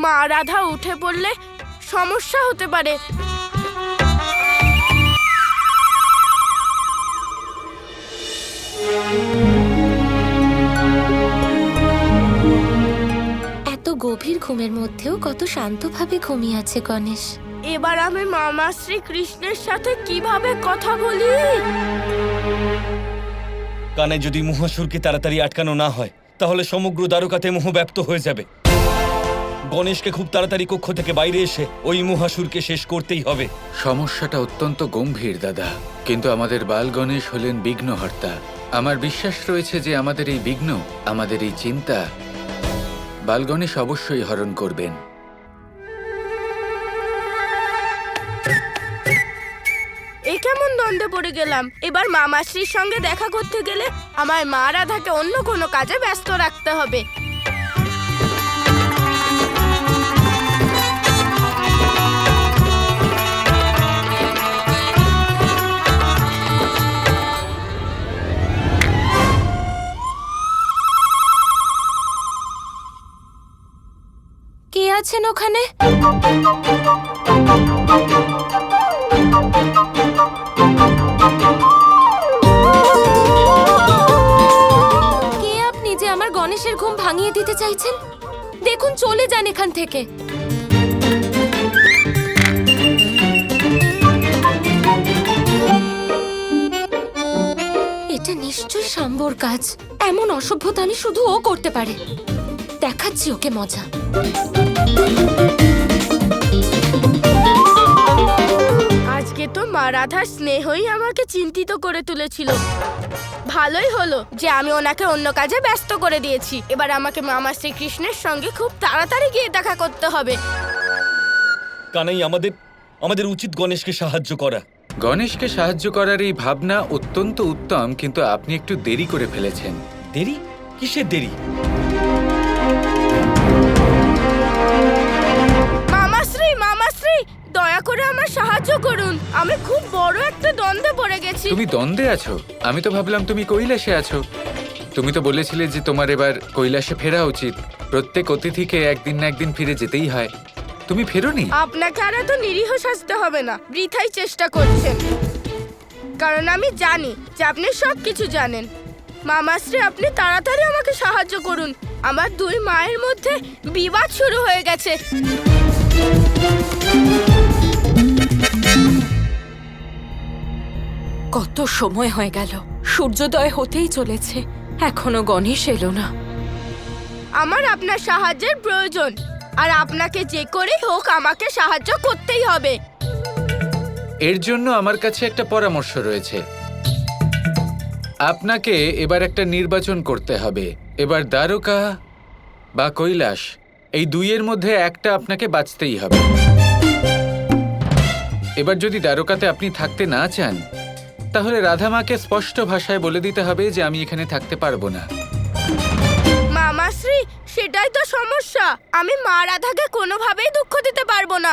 মা রাধা উঠে পড়লে সমস্যা হতে পারে। এত গভীর ঘুমের মধ্যেও কত শান্তভাবে ঘুমিয়ে আছে গণেশ। এবার আমি মামা শ্রীকৃষ্ণের সাথে কিভাবে কথা বলি? কানে যদি মহাসুরকে তাড়াতাড়ি আটকানো না হয় তাহলে সমগ্র দ্বারকাতে মোহ ব্যাপ্ত হয়ে যাবে। গণেশকে খুব তাড়াতাড়ি কক্ষ থেকে বাইরে এসে ওই মহাসুরকে শেষ করতেই হবে। সমস্যাটা অত্যন্ত গম্ভীর দাদা, কিন্তু আমাদের বাল গণেশ হলেন বিঘ্নহর্তা। আমার বিশ্বাস রয়েছে যে আমাদের এই বিঘ্ন, আমাদের এই চিন্তা বাল গণেশ অবশ্যই হরণ করবেন। এই কেমন দ্বন্দ্বে পড়ে গেলাম। এবার মামাশ্রীর সঙ্গে দেখা করতে গেলে আমার মা রাধাকে অন্য কোনো কাজে ব্যস্ত রাখতে হবে। কে আছেন ওখানে? কে আপনি যে আমার গণেশের ঘুম ভাঙিয়ে দিতে চাইছেন? দেখুন, চলে যান এখান থেকে। এটা নিশ্চয়ই শাম্বর কাজ। এমন অসভ্যতা আমি শুধু ও করতে পারে। দেখাচ্ছি ওকে মজা। আজকে তো মা রাধার স্নেহই আমাকে চিন্তিত করে তুলেছিল। ভালোই হলো যে আমি ওনাকে অন্য কাজে ব্যস্ত করে দিয়েছি। এবার আমাকে মামা শ্রীকৃষ্ণের সঙ্গে খুব তাড়াতাড়ি গিয়ে দেখা করতে হবে। কানাই, আমাদের উচিত গণেশকে সাহায্য করা। গণেশকে সাহায্য করার এই ভাবনা অত্যন্ত উত্তম, কিন্তু আপনি একটু দেরি করে ফেলেছেন। দেরি? কিসের দেরি? মামাশ্রী, দয়া করে আমার সাহায্য করুন। আমি খুব বড় একটা দ্বন্দ্বে পড়ে গেছি। তুমি দ্বন্দ্বে আছো? আমি তো ভাবলাম তুমি কৈলাসে আছো। তুমি তো বলেছিলে যে তোমার এবার কৈলাসে ফেরা উচিত। প্রত্যেক অতিথিকে একদিন না একদিন ফিরে যেতেই হয়। তুমি ফেরোনি? আপনাকে আর এত নিরীহ সাজতে হবে না। বৃথাই চেষ্টা করছেন, কারণ আমি জানি যে আপনি সবকিছু জানেন। মামাশ্রী, আপনি তাড়াতাড়ি আমাকে সাহায্য করুন। আমার দুই মায়ের মধ্যে বিবাদ শুরু হয়ে গেছে। কত সময় হয়ে গেল, সূর্যোদয় হতেই চলেছে, এখনো গণেশ এলো না। আমার আপনার সাহায্যের প্রয়োজন, আর আপনাকে যে করেই হোক আমাকে সাহায্য করতেই হবে। এর জন্য আমার কাছে একটা পরামর্শ রয়েছে। আপনাকে এবার একটা নির্বাচন করতে হবে। এবার দ্বারকা বা কৈলাস, এই দুইয়ের মধ্যে একটা আপনাকে বাঁচতেই হবে। এবার যদি দ্বারকাতে আপনি থাকতে না চান, তাহলে রাধামাকে স্পষ্ট ভাষায় বলে দিতে হবে যে আমি এখানে থাকতে পারবো না। মামাশ্রী, সেটাই তো সমস্যা। আমি মা রাধাকে কোনোভাবেই দুঃখ দিতে পারবো না।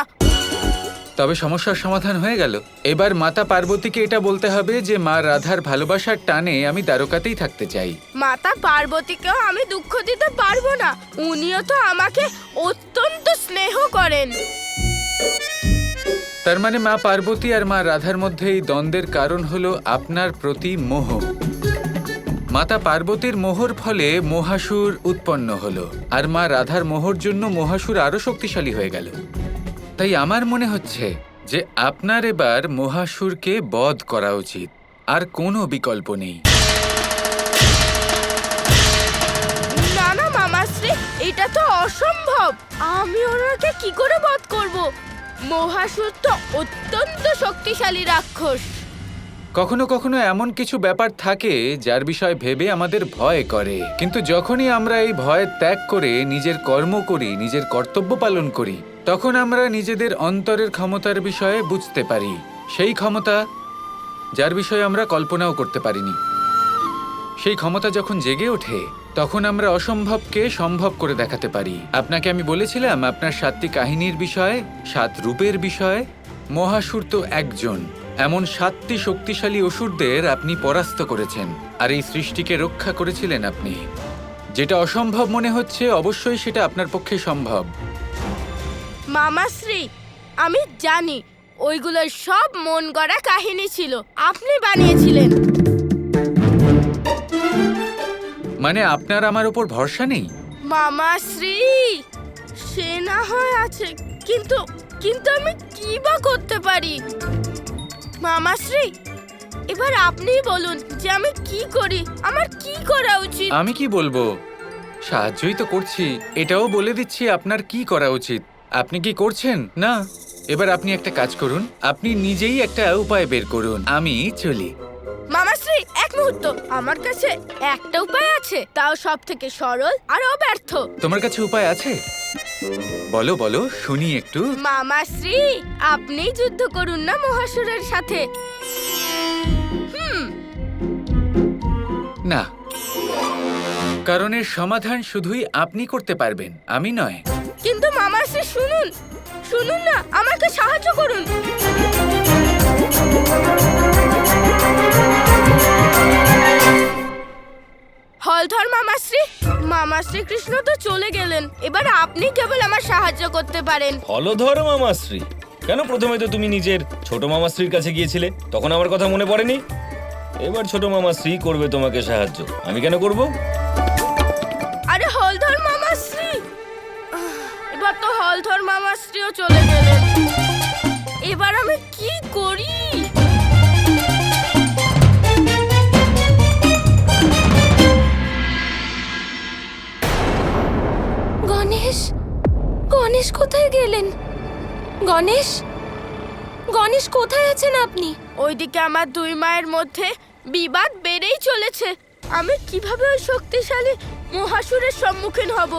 তবে সমস্যার সমাধান হয়ে গেল। এবার মাতা পার্বতীকে এটা বলতে হবে যে মা রাধার ভালোবাসার টানে আমি দ্বারকাতেই থাকতে চাই। মাতা পার্বতীকেও আমি দুঃখ দিতে পারবো না। উনিও তো আমাকে অত্যন্ত স্নেহ করেন। তার মানে মা পার্বতী আর মা রাধার মধ্যে এই দ্বন্দ্বের কারণ হলো আপনার প্রতি মোহ। মাতা পার্বতীর মোহর ফলে মহাসুর উৎপন্ন হলো, আর মা রাধার মোহর জন্য মহাসুর আরো শক্তিশালী হয়ে গেল। তাই আমার মনে হচ্ছে যে আপনার এবার মহাসুরকে বধ করা উচিত, আর কোনো বিকল্প নেই। না না মামাশ্রী, এটা তো অসম্ভব। আমি ওনাকে কি করে বধ করব? মহাসুর তো অত্যন্ত শক্তিশালী রাক্ষস। কখনো কখনো এমন কিছু ব্যাপার থাকে যার বিষয় ভেবে আমাদের ভয় করে, কিন্তু যখনই আমরা এই ভয় ত্যাগ করে নিজের কর্ম করি, নিজের কর্তব্য পালন করি, তখন আমরা নিজেদের অন্তরের ক্ষমতার বিষয়ে বুঝতে পারি। সেই ক্ষমতা যার বিষয়ে আমরা কল্পনাও করতে পারিনি। সেই ক্ষমতা যখন জেগে ওঠে, তখন আমরা অসম্ভবকে সম্ভব করে দেখাতে পারি। আপনাকে আমি বলেছিলাম আপনার 7টি কাহিনীর বিষয়ে, 7 রূপের বিষয়ে। মহাসুর তো একজন। এমন 7টি শক্তিশালী অসুরদের আপনি পরাস্ত করেছেন, আর এই সৃষ্টিকে রক্ষা করেছিলেন আপনি। যেটা অসম্ভব মনে হচ্ছে, অবশ্যই সেটা আপনার পক্ষে সম্ভব। মামাশ্রী, আমি জানি ওইগুলোর সব মন গড়া কাহিনী ছিল, আপনি বানিয়েছিলেন। মানে আপনার আমার উপর ভরসা নেই? মামাশ্রী, সে না হয় আছে, কিন্তু কিন্তু আমি কি বা করতে পারি? মামাশ্রী, এবার আপনিই বলুন যে আমি কি করি, আমার কি করা উচিত? আমি কি বলবো? সাহায্যই তো করছি। এটাও বলে দিচ্ছি আপনার কি করা উচিত। আপনি কি করছেন না? এবার আপনি একটা কাজ করুন, আপনি নিজেই একটা উপায় বের করুন। আমি চলি। মামাশ্রী, এক মুহূর্ত, আমার কাছে একটা উপায় আছে, তাও সব থেকে সরল আর অব্যর্থ। তোমার কাছে উপায় আছে? বলো বলো, শুনি একটু। মামাশ্রী, আপনিই যুদ্ধ করুন না মহাসুরের সাথে। না, কারণ এর সমাধান শুধুই আপনি করতে পারবেন, আমি নয়। কিন্তু মামাশ্রী, শুনুন শুনুন না, আমাকে সাহায্য করুন। হলধর মামাশ্রী, মামাশ্রী কৃষ্ণ তো চলে গেলেন, এবার আপনি কেবল আমার সাহায্য করতে পারেন। হলধর মামাশ্রী? কেন প্রথমে তো তুমি নিজের ছোট মামাশ্রীর কাছে গিয়েছিলে, তখন আমার কথা মনে পড়েনি? এবার ছোট মামাশ্রী করবে তোমাকে সাহায্য, আমি কেন করব? আরে হলধর মামাশ্রী, এবার তো হলধর মামাশ্রীও চলে গেলেন, এবার আমি কি করি? গণেশ, গণেশ কোথায় গেলেন? গণেশ, গণেশ কোথায় আছেন আপনি? ওইদিকে আমার দুই মায়ের মধ্যে বিবাদ বেড়েই চলেছে। আমি কিভাবে ওই শক্তিশালী মহাসুরের সম্মুখীন হব?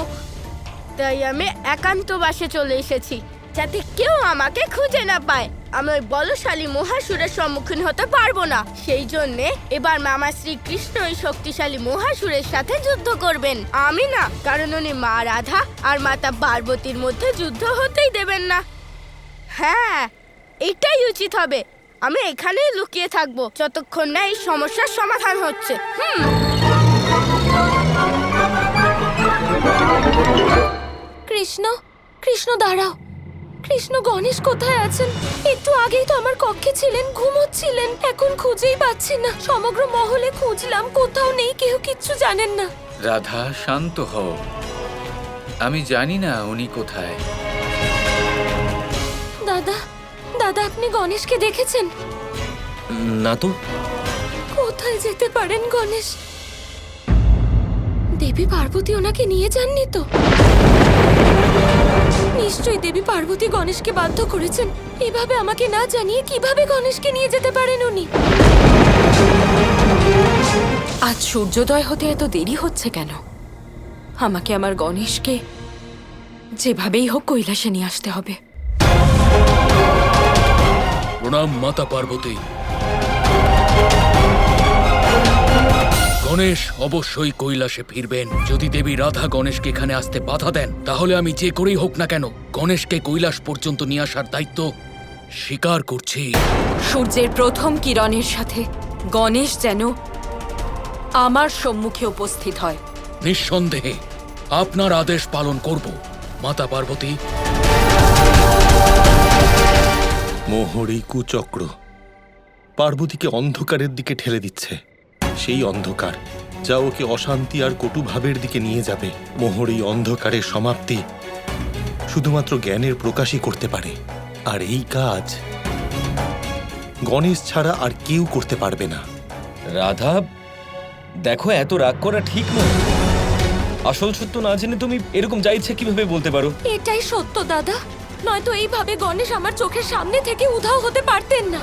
তাই আমি একান্তবাসে চলে এসেছি, যাতে কেউ আমাকে খুঁজে না পায়। আমি ওই বলশালী মহাসুরের সম্মুখীন হতে পারবো না। সেই জন্যে এবার মামা শ্রীকৃষ্ণ ওই শক্তিশালী মহাসুরের সাথে যুদ্ধ করবেন, আমি না। কারণ উনি মা রাধা আর মাতা পার্বতীর মধ্যে যুদ্ধ হতেই দেবেন না। হ্যাঁ, এটাই উচিত হবে। আমি এখানেই লুকিয়ে থাকবো যতক্ষণ না এই সমস্যার সমাধান হচ্ছে। কৃষ্ণ, কৃষ্ণ দাঁড়াও। কৃষ্ণ, গণেশ কোথায় আছেন? একটু আগেই তো আমার কক্ষে ছিলেন, ঘুমোচ্ছিলেন। এখন খুঁজেই পাচ্ছি না, সমগ্র মহলে খুঁজলাম, কোথাও নেই, কেউ কিচ্ছু জানেন না। রাধা, শান্ত হও। আমি জানি না উনি কোথায়। দাদা, দাদা, আপনি গণেশকে দেখেছেন? না তো। কোথায় যেতে পারেন গণেশ? দেবী পার্বতী ওনাকে নিয়ে যাননি তো? নিশ্চয়ই দেবী পার্বতী গণেশকে বাধ্য করেছেন। এভাবে আমাকে না জানিয়ে কিভাবে গণেশকে নিয়ে যেতে পারেন উনি? আজ সূর্যোদয় হতে এত দেরি হচ্ছে কেন? আমাকে আমার গণেশকে যেভাবেই হোক কৈলাসে নিয়ে আসতে হবে। প্রণাম মাতা পার্বতী। গণেশ অবশ্যই কৈলাসে ফিরবেন। যদি দেবী রাধা গণেশকে এখানে আসতে বাধা দেন, তাহলে আমি যে করেই হোক না কেন গণেশকে কৈলাস পর্যন্ত নিয়ে আসার দায়িত্ব স্বীকার করছি। সূর্যের প্রথম কিরণের সাথে গণেশ যেন আমার সম্মুখে উপস্থিত হয়। নিঃসন্দেহে আপনার আদেশ পালন করব মাতা পার্বতী। মোহর এই কুচক্র পার্বতীকে অন্ধকারের দিকে ঠেলে দিচ্ছে। সেই অন্ধকার যা ওকে অশান্তি আর কটুভাবের দিকে নিয়ে যাবে। মোহর এই অন্ধকারের সমাপ্তি শুধুমাত্র জ্ঞানের প্রকাশই করতে পারে, আর এই কাজ গণেশ ছাড়া আর কেউ করতে পারবে না। রাধা, দেখো, এত রাগ করা ঠিক নয়। আসল সত্য না জেনে তুমি এরকম যা ইচ্ছে কিভাবে বলতে পারো? এটাই সত্য দাদা, নয়তো এইভাবে গণেশ আমার চোখের সামনে থেকে উধাও হতে পারতেন না।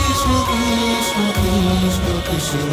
Kৃষ্ণ কৃষ্ণ কৃষ্ণ কৃষ্ণ